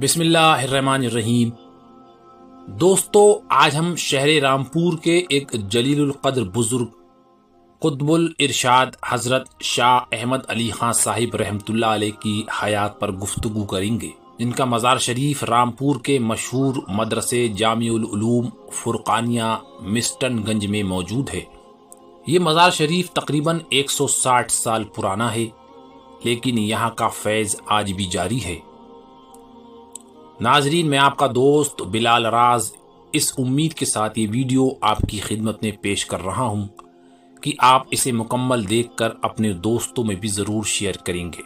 بسم اللہ الرحمن الرحیم۔ دوستو، آج ہم شہر رامپور کے ایک جلیل القدر بزرگ قطب الارشاد حضرت شاہ احمد علی خان صاحب رحمۃ اللہ علیہ کی حیات پر گفتگو کریں گے، جن کا مزار شریف رامپور کے مشہور مدرسے جامع العلوم فرقانیہ مسٹن گنج میں موجود ہے۔ یہ مزار شریف تقریباً 160 سال پرانا ہے، لیکن یہاں کا فیض آج بھی جاری ہے۔ ناظرین، میں آپ کا دوست بلال راز اس امید کے ساتھ یہ ویڈیو آپ کی خدمت میں پیش کر رہا ہوں کہ آپ اسے مکمل دیکھ کر اپنے دوستوں میں بھی ضرور شیئر کریں گے۔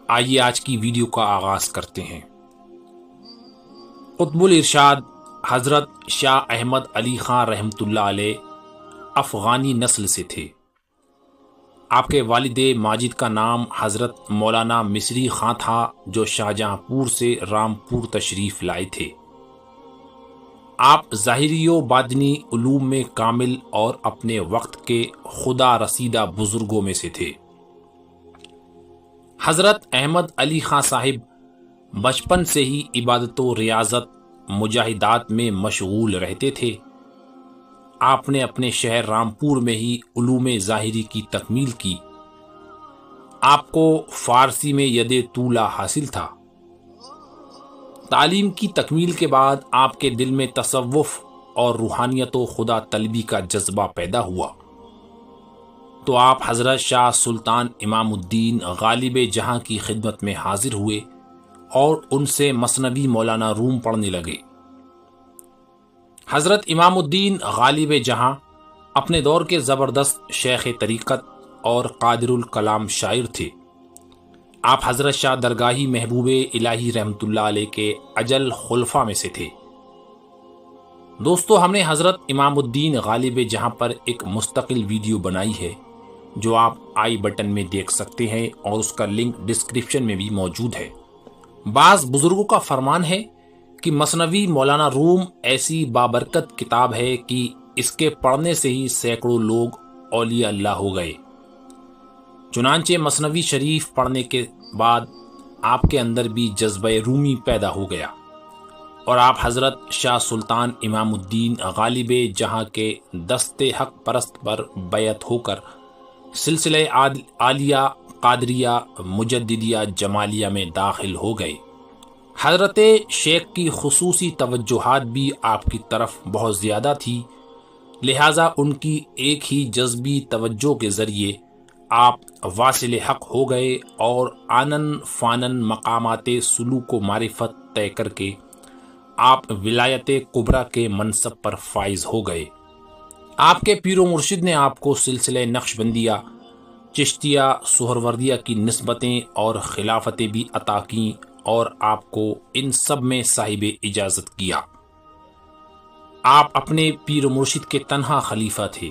آئیے آج کی ویڈیو کا آغاز کرتے ہیں۔ قطب الارشاد حضرت شاہ احمد علی خان رحمۃ اللہ علیہ افغانی نسل سے تھے۔ آپ کے والد ماجد کا نام حضرت مولانا مصری خان تھا، جو شاہجہاں پور سے رامپور تشریف لائے تھے۔ آپ ظاہری و باطنی علوم میں کامل اور اپنے وقت کے خدا رسیدہ بزرگوں میں سے تھے۔ حضرت احمد علی خان صاحب بچپن سے ہی عبادت و ریاضت مجاہدات میں مشغول رہتے تھے۔ آپ نے اپنے شہر رامپور میں ہی علوم ظاہری کی تکمیل کی۔ آپ کو فارسی میں ید طولہ حاصل تھا۔ تعلیم کی تکمیل کے بعد آپ کے دل میں تصوف اور روحانیت و خدا طلبی کا جذبہ پیدا ہوا، تو آپ حضرت شاہ سلطان امام الدین غالب جہاں کی خدمت میں حاضر ہوئے اور ان سے مثنوی مولانا روم پڑھنے لگے۔ حضرت امام الدین غالب جہاں اپنے دور کے زبردست شیخ طریقت اور قادر الکلام شاعر تھے۔ آپ حضرت شاہ درگاہی محبوب الہی رحمۃ اللہ علیہ کے اجل خلفاء میں سے تھے۔ دوستو، ہم نے حضرت امام الدین غالب جہاں پر ایک مستقل ویڈیو بنائی ہے، جو آپ آئی بٹن میں دیکھ سکتے ہیں، اور اس کا لنک ڈسکرپشن میں بھی موجود ہے۔ بعض بزرگوں کا فرمان ہے کہ مثنوی مولانا روم ایسی بابرکت کتاب ہے کہ اس کے پڑھنے سے ہی سینکڑوں لوگ اولیاء اللہ ہو گئے۔ چنانچہ مثنوی شریف پڑھنے کے بعد آپ کے اندر بھی جذبہ رومی پیدا ہو گیا، اور آپ حضرت شاہ سلطان امام الدین غالب جہاں کے دست حق پرست پر بیعت ہو کر سلسلہ عالیہ قادریہ مجددیہ جمالیہ میں داخل ہو گئے۔ حضرت شیخ کی خصوصی توجہات بھی آپ کی طرف بہت زیادہ تھی، لہٰذا ان کی ایک ہی جذبی توجہ کے ذریعے آپ واصل حق ہو گئے، اور آنن فانن مقامات سلوک و معرفت طے کر کے آپ ولایت کبریٰ کے منصب پر فائز ہو گئے۔ آپ کے پیر و مرشد نے آپ کو سلسلہ نقشبندیہ، چشتیہ، سہروردیہ کی نسبتیں اور خلافتیں بھی عطا کیں، اور آپ کو ان سب میں صاحب اجازت کیا۔ آپ اپنے پیر و مرشد کے تنہا خلیفہ تھے۔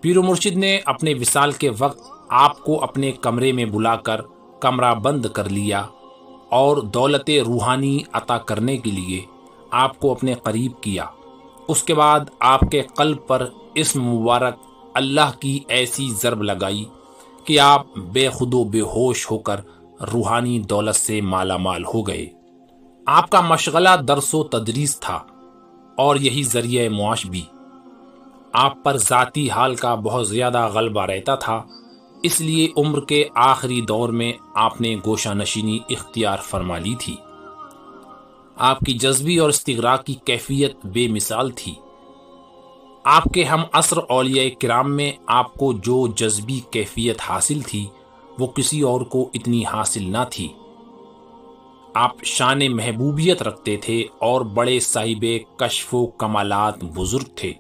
پیر و مرشد نے اپنے وصال کے وقت آپ کو اپنے کمرے میں بلا کر کمرہ بند کر لیا، اور دولت روحانی عطا کرنے کے لیے آپ کو اپنے قریب کیا۔ اس کے بعد آپ کے قلب پر اسم مبارک اللہ کی ایسی ضرب لگائی کہ آپ بے خود و بے ہوش ہو کر روحانی دولت سے مالا مال ہو گئے۔ آپ کا مشغلہ درس و تدریس تھا، اور یہی ذریعہ معاش بھی۔ آپ پر ذاتی حال کا بہت زیادہ غلبہ رہتا تھا، اس لیے عمر کے آخری دور میں آپ نے گوشہ نشینی اختیار فرما لی تھی۔ آپ کی جذبی اور استغراق کی کیفیت بے مثال تھی۔ آپ کے ہم عصر اولیاء کرام میں آپ کو جو جذبی کیفیت حاصل تھی، وہ کسی اور کو اتنی حاصل نہ تھی۔ آپ شان محبوبیت رکھتے تھے، اور بڑے صاحب کشف و کمالات بزرگ تھے۔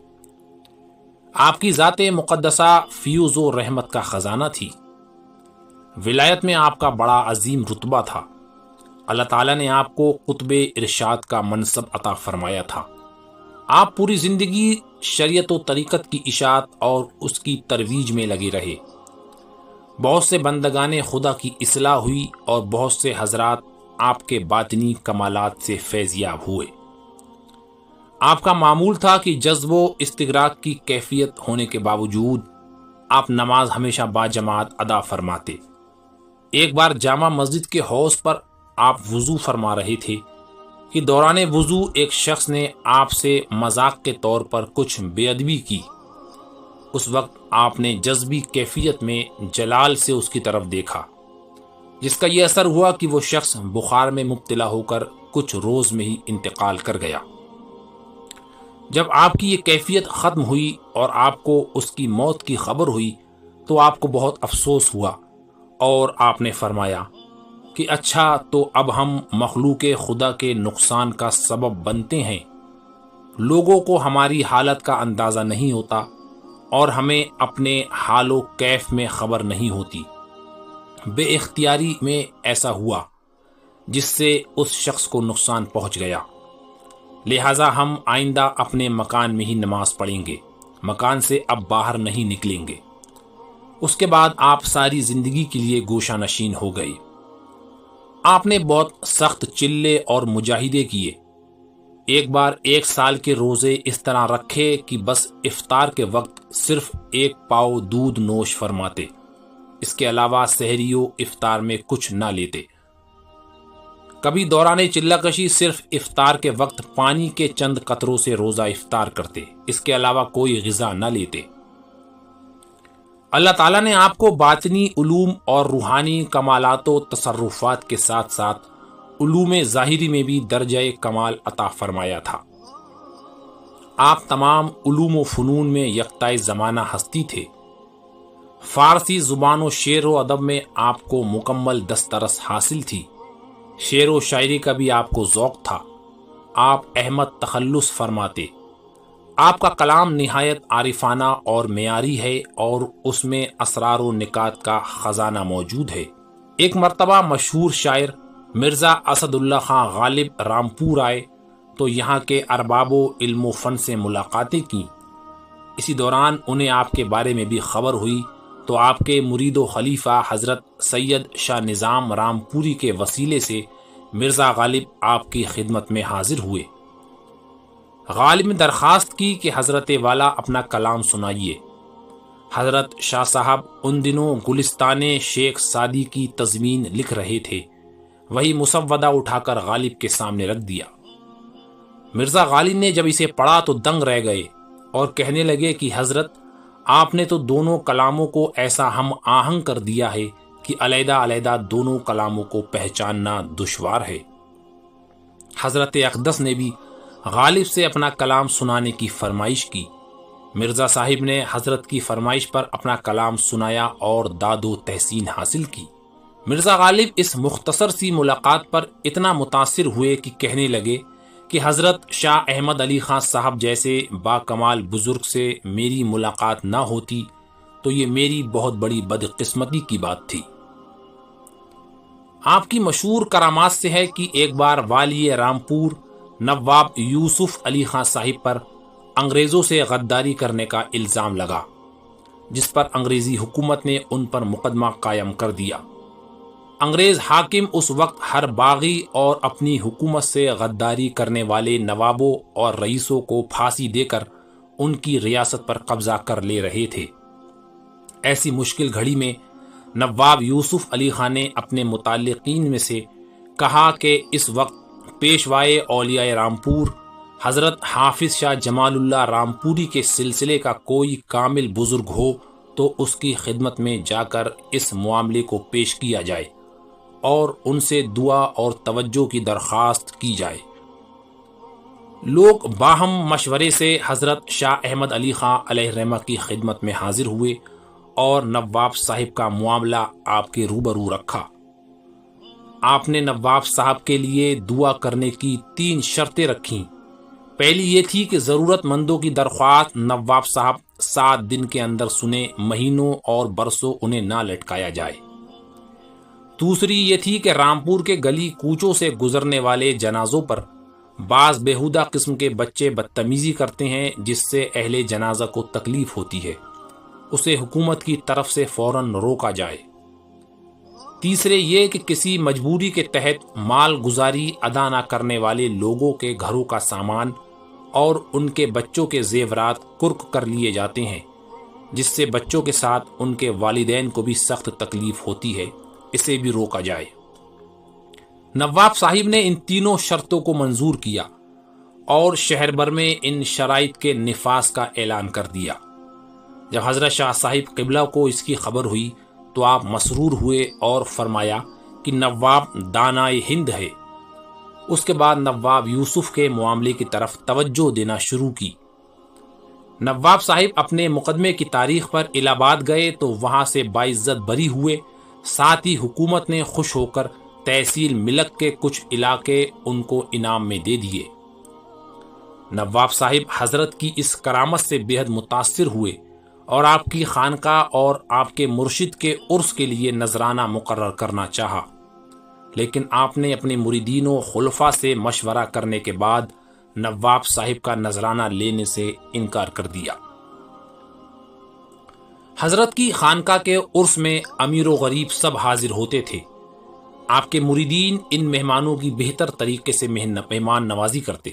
آپ کی ذات مقدسہ فیوز و رحمت کا خزانہ تھی۔ ولایت میں آپ کا بڑا عظیم رتبہ تھا۔ اللہ تعالیٰ نے آپ کو قطب ارشاد کا منصب عطا فرمایا تھا۔ آپ پوری زندگی شریعت و طریقت کی اشاعت اور اس کی ترویج میں لگے رہے۔ بہت سے بندگان خدا کی اصلاح ہوئی، اور بہت سے حضرات آپ کے باطنی کمالات سے فیض یاب ہوئے۔ آپ کا معمول تھا کہ جذب و استغراق کی کیفیت ہونے کے باوجود آپ نماز ہمیشہ باجماعت ادا فرماتے۔ ایک بار جامع مسجد کے حوض پر آپ وضو فرما رہے تھے کہ دوران وضو ایک شخص نے آپ سے مذاق کے طور پر کچھ بے ادبی کی۔ اس وقت آپ نے جذبی کیفیت میں جلال سے اس کی طرف دیکھا، جس کا یہ اثر ہوا کہ وہ شخص بخار میں مبتلا ہو کر کچھ روز میں ہی انتقال کر گیا۔ جب آپ کی یہ کیفیت ختم ہوئی اور آپ کو اس کی موت کی خبر ہوئی تو آپ کو بہت افسوس ہوا، اور آپ نے فرمایا کہ اچھا، تو اب ہم مخلوق خدا کے نقصان کا سبب بنتے ہیں۔ لوگوں کو ہماری حالت کا اندازہ نہیں ہوتا اور ہمیں اپنے حال و کیف میں خبر نہیں ہوتی۔ بے اختیاری میں ایسا ہوا جس سے اس شخص کو نقصان پہنچ گیا، لہٰذا ہم آئندہ اپنے مکان میں ہی نماز پڑھیں گے، مکان سے اب باہر نہیں نکلیں گے۔ اس کے بعد آپ ساری زندگی کے لیے گوشہ نشین ہو گئے۔ آپ نے بہت سخت چلے اور مجاہدے کیے۔ ایک بار 1 سال کے روزے اس طرح رکھے کہ بس افطار کے وقت صرف 1 پاؤ دودھ نوش فرماتے، اس کے علاوہ سحری و افطار میں کچھ نہ لیتے۔ کبھی دوران چلہ کشی صرف افطار کے وقت پانی کے چند قطروں سے روزہ افطار کرتے، اس کے علاوہ کوئی غذا نہ لیتے۔ اللہ تعالیٰ نے آپ کو باطنی علوم اور روحانی کمالات و تصرفات کے ساتھ ساتھ علوم ظاہری میں بھی درجہ کمال عطا فرمایا تھا۔ آپ تمام علوم و فنون میں یکتائے زمانہ ہستی تھے۔ فارسی زبان و شعر و ادب میں آپ کو مکمل دسترس حاصل تھی۔ شعر و شاعری کا بھی آپ کو ذوق تھا۔ آپ احمد تخلص فرماتے۔ آپ کا کلام نہایت عارفانہ اور معیاری ہے اور اس میں اسرار و نکات کا خزانہ موجود ہے۔ ایک مرتبہ مشہور شاعر مرزا اسد اللہ خان غالب رامپور آئے تو یہاں کے ارباب و علم و فن سے ملاقاتیں کیں۔ اسی دوران انہیں آپ کے بارے میں بھی خبر ہوئی تو آپ کے مرید و خلیفہ حضرت سید شاہ نظام رامپوری کے وسیلے سے مرزا غالب آپ کی خدمت میں حاضر ہوئے۔ غالب نے درخواست کی کہ حضرت والا اپنا کلام سنائیے۔ حضرت شاہ صاحب ان دنوں گلستان شیخ سادی کی تضمین لکھ رہے تھے، وہی مسودہ اٹھا کر غالب کے سامنے رکھ دیا۔ مرزا غالب نے جب اسے پڑھا تو دنگ رہ گئے اور کہنے لگے کہ حضرت، آپ نے تو دونوں کلاموں کو ایسا ہم آہنگ کر دیا ہے کہ علیحدہ علیحدہ دونوں کلاموں کو پہچاننا دشوار ہے۔ حضرت اقدس نے بھی غالب سے اپنا کلام سنانے کی فرمائش کی۔ مرزا صاحب نے حضرت کی فرمائش پر اپنا کلام سنایا اور داد و تحسین حاصل کی۔ مرزا غالب اس مختصر سی ملاقات پر اتنا متاثر ہوئے کہ کہنے لگے کہ حضرت شاہ احمد علی خان صاحب جیسے با کمال بزرگ سے میری ملاقات نہ ہوتی تو یہ میری بہت بڑی بدقسمتی کی بات تھی۔ آپ کی مشہور کرامات سے ہے کہ ایک بار والی رامپور نواب یوسف علی خان صاحب پر انگریزوں سے غداری کرنے کا الزام لگا، جس پر انگریزی حکومت نے ان پر مقدمہ قائم کر دیا۔ انگریز حاکم اس وقت ہر باغی اور اپنی حکومت سے غداری کرنے والے نوابوں اور رئیسوں کو پھانسی دے کر ان کی ریاست پر قبضہ کر لے رہے تھے۔ ایسی مشکل گھڑی میں نواب یوسف علی خان نے اپنے متعلقین میں سے کہا کہ اس وقت پیشوائے اولیاء رامپور حضرت حافظ شاہ جمال اللہ رامپوری کے سلسلے کا کوئی کامل بزرگ ہو تو اس کی خدمت میں جا کر اس معاملے کو پیش کیا جائے اور ان سے دعا اور توجہ کی درخواست کی جائے۔ لوگ باہم مشورے سے حضرت شاہ احمد علی خان علیہ الرحمہ کی خدمت میں حاضر ہوئے اور نواب صاحب کا معاملہ آپ کے روبرو رکھا۔ آپ نے نواب صاحب کے لیے دعا کرنے کی 3 شرطیں رکھیں۔ پہلی یہ تھی کہ ضرورت مندوں کی درخواست نواب صاحب 7 دن کے اندر سنے، مہینوں اور برسوں انہیں نہ لٹکایا جائے۔ دوسری یہ تھی کہ رامپور کے گلی کوچوں سے گزرنے والے جنازوں پر بعض بیہودہ قسم کے بچے بدتمیزی کرتے ہیں جس سے اہل جنازہ کو تکلیف ہوتی ہے، اسے حکومت کی طرف سے فوراً روکا جائے۔ تیسرے یہ کہ کسی مجبوری کے تحت مال گزاری ادا نہ کرنے والے لوگوں کے گھروں کا سامان اور ان کے بچوں کے زیورات کرک کر لیے جاتے ہیں، جس سے بچوں کے ساتھ ان کے والدین کو بھی سخت تکلیف ہوتی ہے، اسے بھی روکا جائے۔ نواب صاحب نے ان تینوں شرطوں کو منظور کیا اور شہر بھر میں ان شرائط کے نفاذ کا اعلان کر دیا۔ جب حضرت شاہ صاحب قبلہ کو اس کی خبر ہوئی تو آپ مسرور ہوئے اور فرمایا کہ نواب دانائے ہند ہے۔ اس کے بعد نواب یوسف کے معاملے کی طرف توجہ دینا شروع کی۔ نواب صاحب اپنے مقدمے کی تاریخ پر الہ آباد گئے تو وہاں سے باعزت بری ہوئے، ساتھ ہی حکومت نے خوش ہو کر تحصیل ملک کے کچھ علاقے ان کو انعام میں دے دیے۔ نواب صاحب حضرت کی اس کرامت سے بے حد متاثر ہوئے اور آپ کی خانقاہ اور آپ کے مرشد کے عرس کے لیے نذرانہ مقرر کرنا چاہا، لیکن آپ نے اپنے مریدین و خلفاء سے مشورہ کرنے کے بعد نواب صاحب کا نذرانہ لینے سے انکار کر دیا۔ حضرت کی خانقاہ کے عرس میں امیر و غریب سب حاضر ہوتے تھے۔ آپ کے مریدین ان مہمانوں کی بہتر طریقے سے مہمان نوازی کرتے۔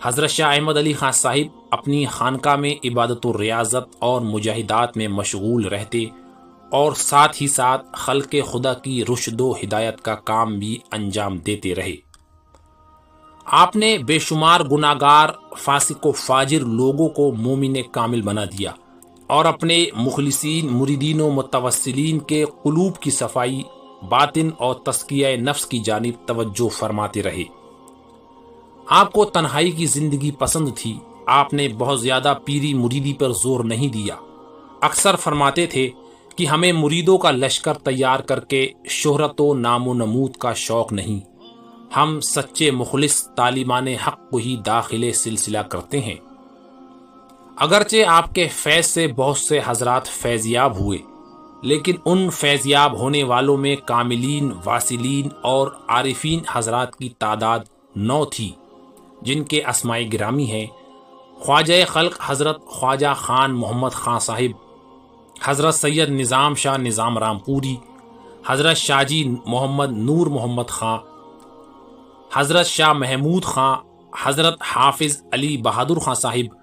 حضرت شاہ احمد علی خان صاحب اپنی خانقاہ میں عبادت و ریاضت اور مجاہدات میں مشغول رہتے اور ساتھ ہی ساتھ خلق خدا کی رشد و ہدایت کا کام بھی انجام دیتے رہے۔ آپ نے بے شمار گناہگار، فاسق و فاجر لوگوں کو مومن کامل بنا دیا اور اپنے مخلصین، مریدین و متوسلین کے قلوب کی صفائی، باطن اور تزکیہ نفس کی جانب توجہ فرماتے رہے۔ آپ کو تنہائی کی زندگی پسند تھی۔ آپ نے بہت زیادہ پیری مریدی پر زور نہیں دیا۔ اکثر فرماتے تھے کہ ہمیں مریدوں کا لشکر تیار کر کے شہرت و نام و نمود کا شوق نہیں، ہم سچے مخلص تعلیمان حق کو ہی داخل سلسلہ کرتے ہیں۔ اگرچہ آپ کے فیض سے بہت سے حضرات فیضیاب ہوئے، لیکن ان فیضیاب ہونے والوں میں کاملین، واصلین اور عارفین حضرات کی تعداد 9 تھی، جن کے اسماء گرامی ہیں: خواجہ خلق حضرت خواجہ خان محمد خان صاحب، حضرت سید نظام شاہ نظام رامپوری، حضرت شاہجی محمد نور محمد خان، حضرت شاہ محمود خان، حضرت حافظ علی بہادر خان صاحب،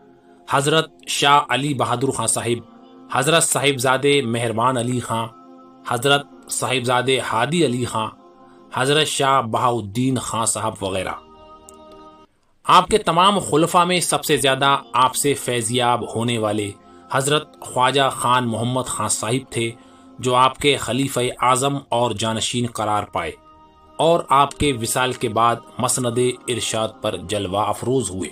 حضرت شاہ علی بہادر خان صاحب، حضرت صاحبزادے مہربان علی خان، حضرت صاحبزادے ہادی علی خان، حضرت شاہ بہاؤالدین خان صاحب وغیرہ۔ آپ کے تمام خلفاء میں سب سے زیادہ آپ سے فیضیاب ہونے والے حضرت خواجہ خان محمد خان صاحب تھے، جو آپ کے خلیفہ اعظم اور جانشین قرار پائے اور آپ کے وصال کے بعد مسند ارشاد پر جلوہ افروز ہوئے۔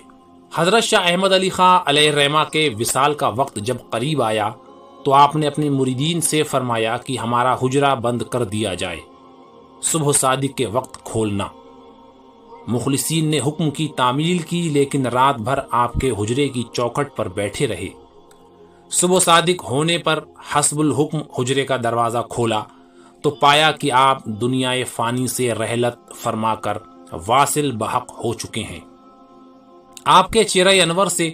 حضرت شاہ احمد علی خان علیہ الرحمہ کے وصال کا وقت جب قریب آیا تو آپ نے اپنے مریدین سے فرمایا کہ ہمارا حجرہ بند کر دیا جائے، صبح صادق کے وقت کھولنا۔ مخلصین نے حکم کی تعمیل کی، لیکن رات بھر آپ کے حجرے کی چوکھٹ پر بیٹھے رہے۔ صبح صادق ہونے پر حسب الحکم حجرے کا دروازہ کھولا تو پایا کہ آپ دنیائے فانی سے رحلت فرما کر واصل بحق ہو چکے ہیں۔ آپ کے چہرہ انور سے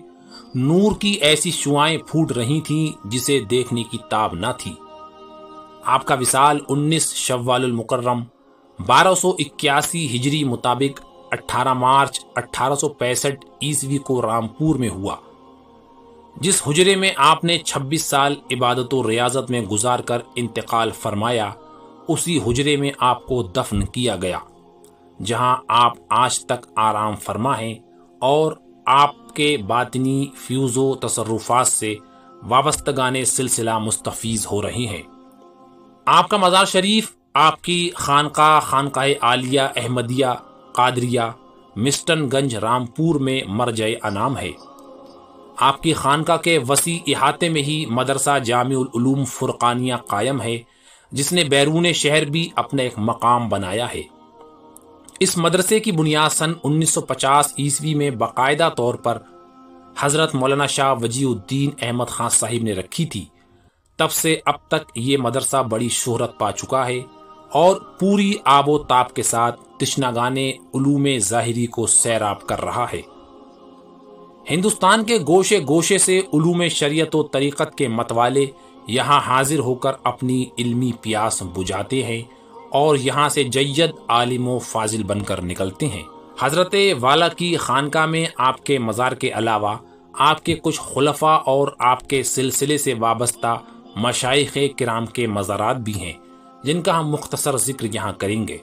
نور کی ایسی شعائیں پھوٹ رہی تھیں جسے دیکھنے کی تاب نہ تھی۔ آپ کا وصال 19 شوال المکرم 1281 ہجری مطابق 18 مارچ 1865 عیسوی کو رامپور میں ہوا۔ جس حجرے میں آپ نے 26 سال عبادت و ریاضت میں گزار کر انتقال فرمایا، اسی حجرے میں آپ کو دفن کیا گیا، جہاں آپ آج تک آرام فرما ہیں اور آپ کے باطنی فیوز و تصرفات سے وابستگان سلسلہ مستفیض ہو رہے ہیں۔ آپ کا مزار شریف آپ کی خانقاہ عالیہ احمدیہ قادریہ مسٹن گنج رامپور میں مرجع انام ہے۔ آپ کی خانقاہ کے وسیع احاطے میں ہی مدرسہ جامع العلوم فرقانیہ قائم ہے، جس نے بیرون شہر بھی اپنا ایک مقام بنایا ہے۔ اس مدرسے کی بنیاد سن 1950 عیسوی میں باقاعدہ طور پر حضرت مولانا شاہ وجیہ الدین احمد خان صاحب نے رکھی تھی۔ تب سے اب تک یہ مدرسہ بڑی شہرت پا چکا ہے اور پوری آب و تاب کے ساتھ تشنگان علوم ظاہری کو سیراب کر رہا ہے۔ ہندوستان کے گوشے گوشے سے علوم شریعت و طریقت کے متوالے یہاں حاضر ہو کر اپنی علمی پیاس بجھاتے ہیں اور یہاں سے جید عالم و فاضل بن کر نکلتے ہیں۔ حضرت والا کی خانقاہ میں آپ کے مزار کے علاوہ آپ کے کچھ خلفاء اور آپ کے سلسلے سے وابستہ مشائخ کرام کے مزارات بھی ہیں، جن کا ہم مختصر ذکر یہاں کریں گے۔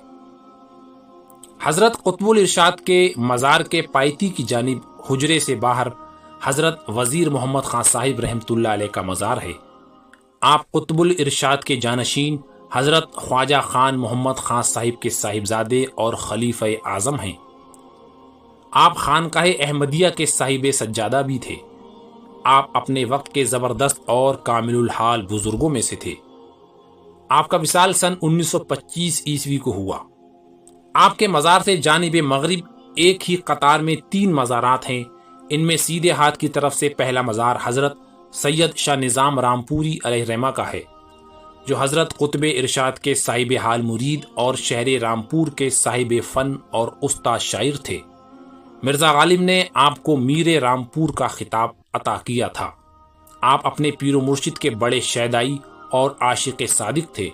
حضرت قطب الارشاد کے مزار کے پائتی کی جانب حجرے سے باہر حضرت وزیر محمد خان صاحب رحمۃ اللہ علیہ کا مزار ہے۔ آپ قطب الارشاد کے جانشین حضرت خواجہ خان محمد خان صاحب کے صاحبزادے اور خلیفہ اعظم ہیں۔ آپ خانقاہ احمدیہ کے صاحب سجادہ بھی تھے۔ آپ اپنے وقت کے زبردست اور کامل الحال بزرگوں میں سے تھے۔ آپ کا وصال سن 1925 عیسوی کو ہوا۔ آپ کے مزار سے جانب مغرب ایک ہی قطار میں 3 مزارات ہیں۔ ان میں سیدھے ہاتھ کی طرف سے پہلا مزار حضرت سید شاہ نظام رامپوری علیہ رحمہ کا ہے، جو حضرت قطب ارشاد کے صاحب حال مرید اور شہر رامپور کے صاحب فن اور استاد شاعر تھے۔ مرزا غالب نے آپ کو میر رامپور کا خطاب عطا کیا تھا۔ آپ اپنے پیر و مرشد کے بڑے شیدائی اور عاشق صادق تھے۔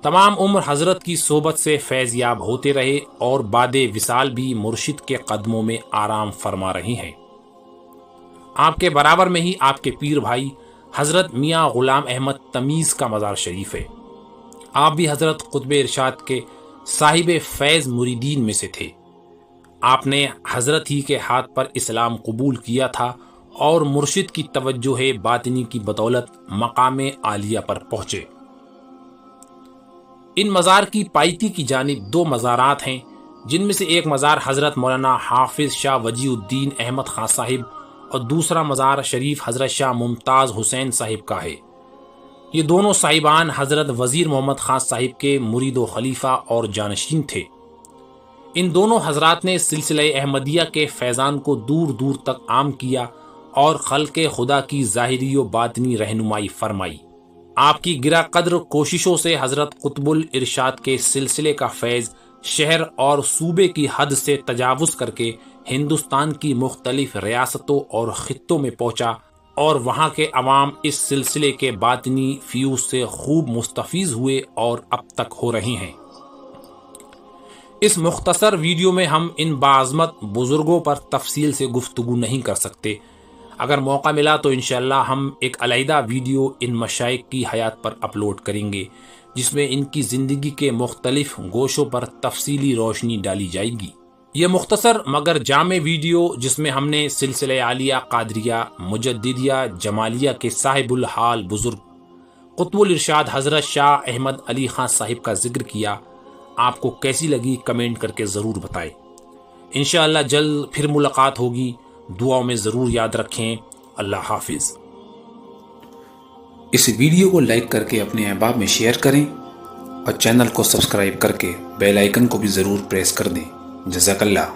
تمام عمر حضرت کی صحبت سے فیض یاب ہوتے رہے اور بعد وصال بھی مرشد کے قدموں میں آرام فرما رہی ہیں۔ آپ کے برابر میں ہی آپ کے پیر بھائی حضرت میاں غلام احمد تمیز کا مزار شریف ہے۔ آپ بھی حضرت قطب ارشاد کے صاحب فیض مریدین میں سے تھے۔ آپ نے حضرت ہی کے ہاتھ پر اسلام قبول کیا تھا اور مرشد کی توجہ باطنی کی بدولت مقام عالیہ پر پہنچے۔ ان مزار کی پائتی کی جانب 2 مزارات ہیں، جن میں سے ایک مزار حضرت مولانا حافظ شاہ وجی الدین احمد خان صاحب اور دوسرا مزار شریف حضرت شاہ ممتاز حسین صاحب کا ہے۔ یہ دونوں صاحبان حضرت وزیر محمد خان صاحب کے مرید و خلیفہ اور جانشین تھے۔ ان دونوں حضرات نے سلسلہ احمدیہ کے فیضان کو دور دور تک عام کیا اور خلق خدا کی ظاہری و باطنی رہنمائی فرمائی۔ آپ کی گرہ قدر کوششوں سے حضرت قطب الارشاد کے سلسلے کا فیض شہر اور صوبے کی حد سے تجاوز کر کے ہندوستان کی مختلف ریاستوں اور خطوں میں پہنچا اور وہاں کے عوام اس سلسلے کے باطنی فیوز سے خوب مستفیض ہوئے اور اب تک ہو رہے ہیں۔ اس مختصر ویڈیو میں ہم ان باعظمت بزرگوں پر تفصیل سے گفتگو نہیں کر سکتے۔ اگر موقع ملا تو انشاءاللہ ہم ایک علیحدہ ویڈیو ان مشائخ کی حیات پر اپلوڈ کریں گے، جس میں ان کی زندگی کے مختلف گوشوں پر تفصیلی روشنی ڈالی جائے گی۔ یہ مختصر مگر جامع ویڈیو، جس میں ہم نے سلسلہ عالیہ قادریہ مجددیہ جمالیہ کے صاحب الحال بزرگ قطب الارشاد حضرت شاہ احمد علی خان صاحب کا ذکر کیا، آپ کو کیسی لگی کمنٹ کر کے ضرور بتائیں۔ انشاءاللہ جلد پھر ملاقات ہوگی، دعاؤں میں ضرور یاد رکھیں۔ اللہ حافظ۔ اس ویڈیو کو لائک کر کے اپنے احباب میں شیئر کریں اور چینل کو سبسکرائب کر کے بیل آئیکن کو بھی ضرور پریس کر دیں۔ جزاک اللہ۔